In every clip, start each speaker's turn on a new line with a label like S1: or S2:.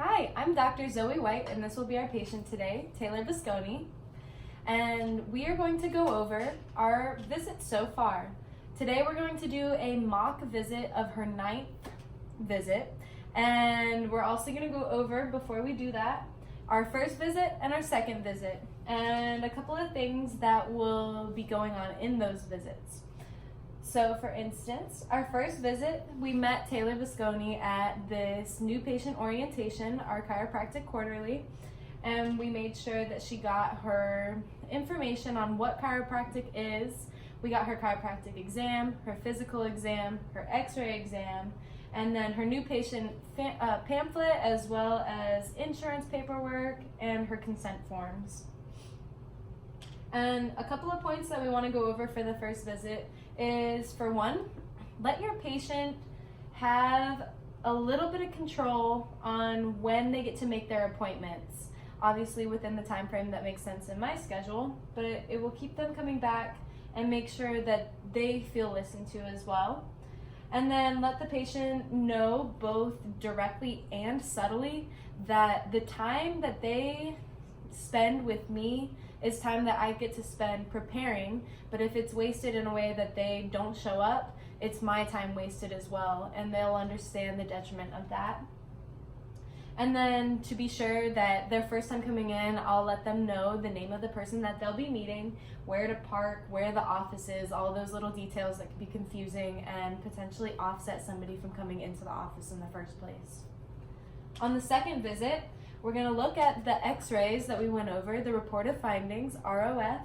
S1: Hi, I'm Dr. Zoe Wight, and this will be our patient today, Taylor Visconi. And we are going to go over our visit so far. Today we're going to do a mock visit of her 9th visit. And we're also going to go over, before we do that, our first visit and our second visit. And a couple of things that will be going on in those visits. So for instance, our first visit, we met Taylor Visconi at this new patient orientation, our chiropractic quarterly, and we made sure that she got her information on what chiropractic is. We got her chiropractic exam, her physical exam, her x-ray exam, and then her new patient pamphlet, as well as insurance paperwork and her consent forms. And a couple of points that we want to go over for the first visit is, for one, let your patient have a little bit of control on when they get to make their appointments. Obviously within the time frame that makes sense in my schedule, but it will keep them coming back and make sure that they feel listened to as well. And then let the patient know, both directly and subtly, that the time that they spend with me is time that I get to spend preparing, but if it's wasted in a way that they don't show up, it's my time wasted as well, and they'll understand the detriment of that. And then to be sure that their first time coming in, I'll let them know the name of the person that they'll be meeting, where to park, where the office is, all those little details that could be confusing and potentially offset somebody from coming into the office in the first place. On the second visit, we're going to look at the x-rays that we went over, the report of findings, ROF.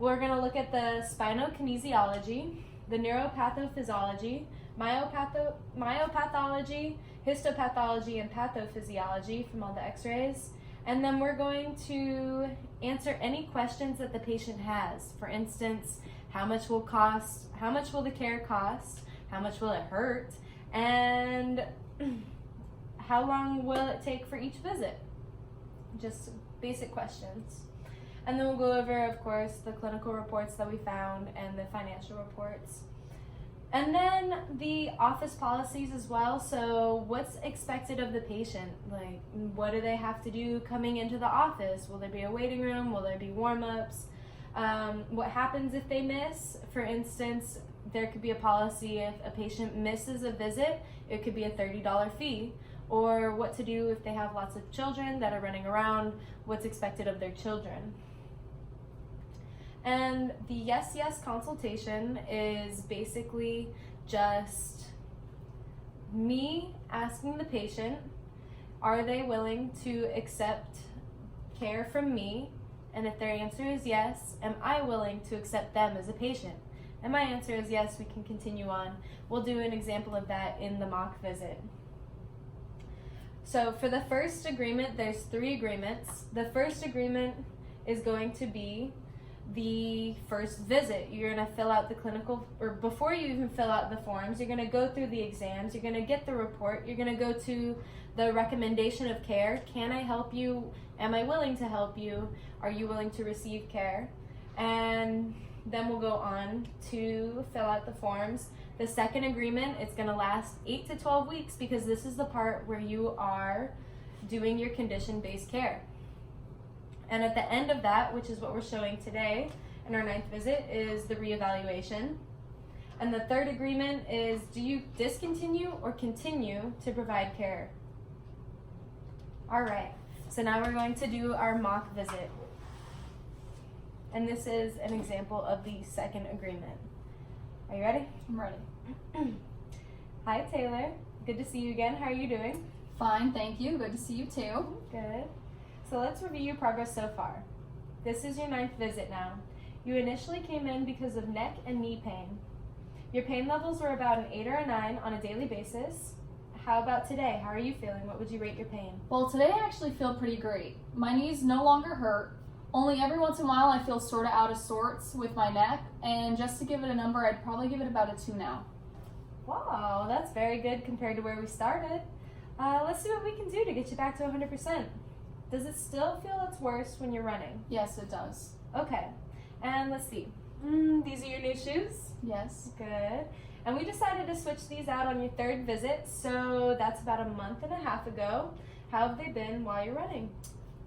S1: We're going to look at the spinokinesiology, the neuropathophysiology, myopathology, histopathology, and pathophysiology from all the x-rays. And then we're going to answer any questions that the patient has. For instance, how much will the care cost? How much will it hurt? And how long will it take for each visit? Just basic questions. And then we'll go over, of course, the clinical reports that we found and the financial reports. And then the office policies as well. So what's expected of the patient? Like, what do they have to do coming into the office? Will there be a waiting room? Will there be warm-ups? What happens if they miss? For instance, there could be a policy if a patient misses a visit, it could be a $30 fee. Or what to do if they have lots of children that are running around, what's expected of their children. And the yes consultation is basically just me asking the patient, are they willing to accept care from me? And if their answer is yes, am I willing to accept them as a patient? And my answer is yes, we can continue on. We'll do an example of that in the mock visit. So for the first agreement, there's 3 agreements. The first agreement is going to be the first visit. You're going to fill out the clinical, or before you even fill out the forms, you're going to go through the exams, you're going to get the report, you're going to go to the recommendation of care. Can I help you? Am I willing to help you? Are you willing to receive care? And then we'll go on to fill out the forms. The second agreement, it's going to last 8 to 12 weeks because this is the part where you are doing your condition-based care. And at the end of that, which is what we're showing today in our 9th visit, is the reevaluation. And the third agreement is, do you discontinue or continue to provide care? All right, so now we're going to do our mock visit. And this is an example of the second agreement. Are you ready?
S2: I'm ready.
S1: Hi, Taylor. Good to see you again. How are you doing?
S2: Fine, thank you. Good to see you too.
S1: Good. So let's review your progress so far. This is your 9th visit now. You initially came in because of neck and knee pain. Your pain levels were about an 8 or a 9 on a daily basis. How about today? How are you feeling? What would you rate your pain?
S2: Well, today I actually feel pretty great. My knees no longer hurt. Only every once in a while I feel sort of out of sorts with my neck, and just to give it a number, I'd probably give it about a 2 now.
S1: Wow, that's very good compared to where we started. Let's see what we can do to get you back to 100%. Does it still feel it's worse when you're running?
S2: Yes, it does.
S1: Okay, and let's see. These are your new shoes?
S2: Yes.
S1: Good. And we decided to switch these out on your 3rd visit, so that's about a month and a half ago. How have they been while you're running?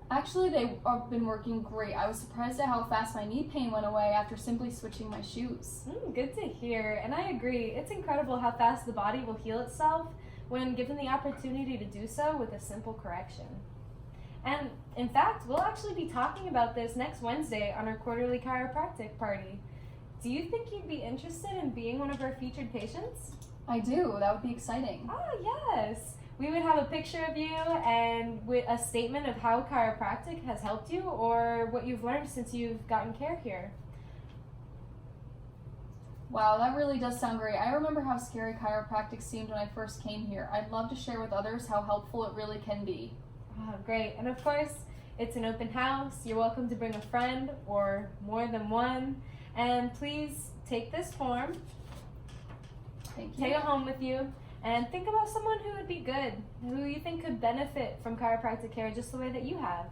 S2: Actually, they've been working great. I was surprised at how fast my knee pain went away after simply switching my shoes.
S1: Good to hear, and I agree. It's incredible how fast the body will heal itself when given the opportunity to do so with a simple correction. And in fact, we'll actually be talking about this next Wednesday on our quarterly chiropractic party. Do you think you'd be interested in being one of our featured patients?
S2: I do. That would be exciting.
S1: Oh, yes. We would have a picture of you and with a statement of how chiropractic has helped you or what you've learned since you've gotten care here.
S2: Wow, that really does sound great. I remember how scary chiropractic seemed when I first came here. I'd love to share with others how helpful it really can be.
S1: Oh, great. And of course, it's an open house. You're welcome to bring a friend or more than one. And please take this form,
S2: Thank you.
S1: take it home with you, and think about someone who would be good, who you think could benefit from chiropractic care just the way that you have.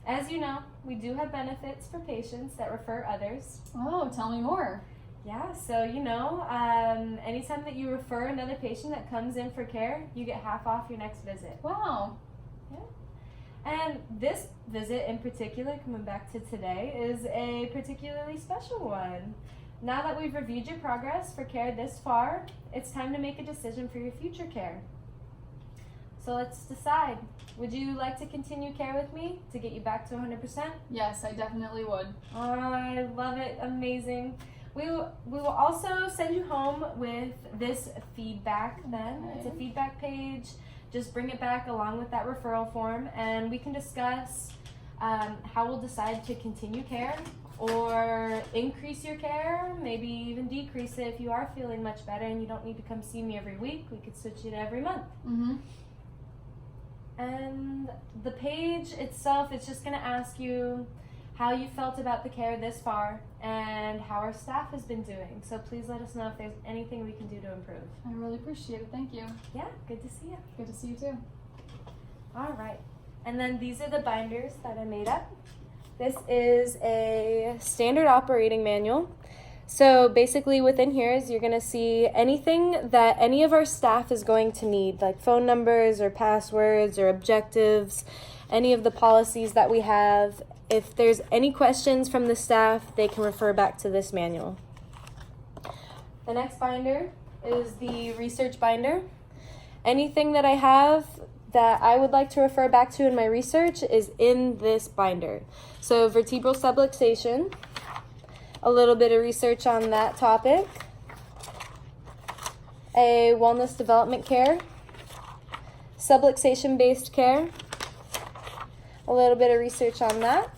S1: As you know, we do have benefits for patients that refer others.
S2: Oh, tell me more.
S1: Yeah, so anytime that you refer another patient that comes in for care, you get half off your next visit.
S2: Wow.
S1: And this visit in particular, coming back to today, is a particularly special one. Now that we've reviewed your progress for care this far, it's time to make a decision for your future care. So let's decide. Would you like to continue care with me to get you back to 100%?
S2: Yes, I definitely would.
S1: Oh, I love it. Amazing. We will also send you home with this feedback then.
S2: Okay.
S1: It's a feedback page. Just bring it back along with that referral form and we can discuss how we'll decide to continue care or increase your care, maybe even decrease it if you are feeling much better and you don't need to come see me every week. We could switch it every month.
S2: Mm-hmm.
S1: And the page itself, it's just going to ask you how you felt about the care this far and how our staff has been doing. So please let us know if there's anything we can do to improve.
S2: I really appreciate it. Thank you.
S1: Yeah, good to see you.
S2: Good to see you too.
S1: All right. And then these are the binders that I made up. This is a standard operating manual. So basically within here is you're going to see anything that any of our staff is going to need, like phone numbers or passwords or objectives, any of the policies that we have. If there's any questions from the staff, they can refer back to this manual. The next binder is the research binder. Anything that I have that I would like to refer back to in my research is in this binder. So vertebral subluxation, a little bit of research on that topic, a wellness development care, subluxation-based care, a little bit of research on that,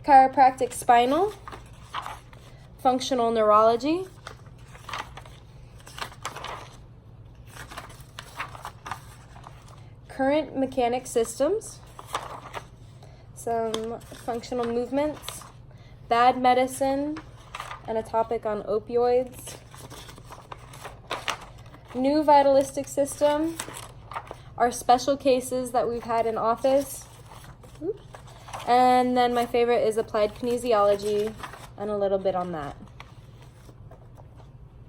S1: chiropractic spinal, functional neurology, current mechanic systems, some functional movements, bad medicine, and a topic on opioids, new vitalistic system, our special cases that we've had in office, and then my favorite is applied kinesiology and a little bit on that.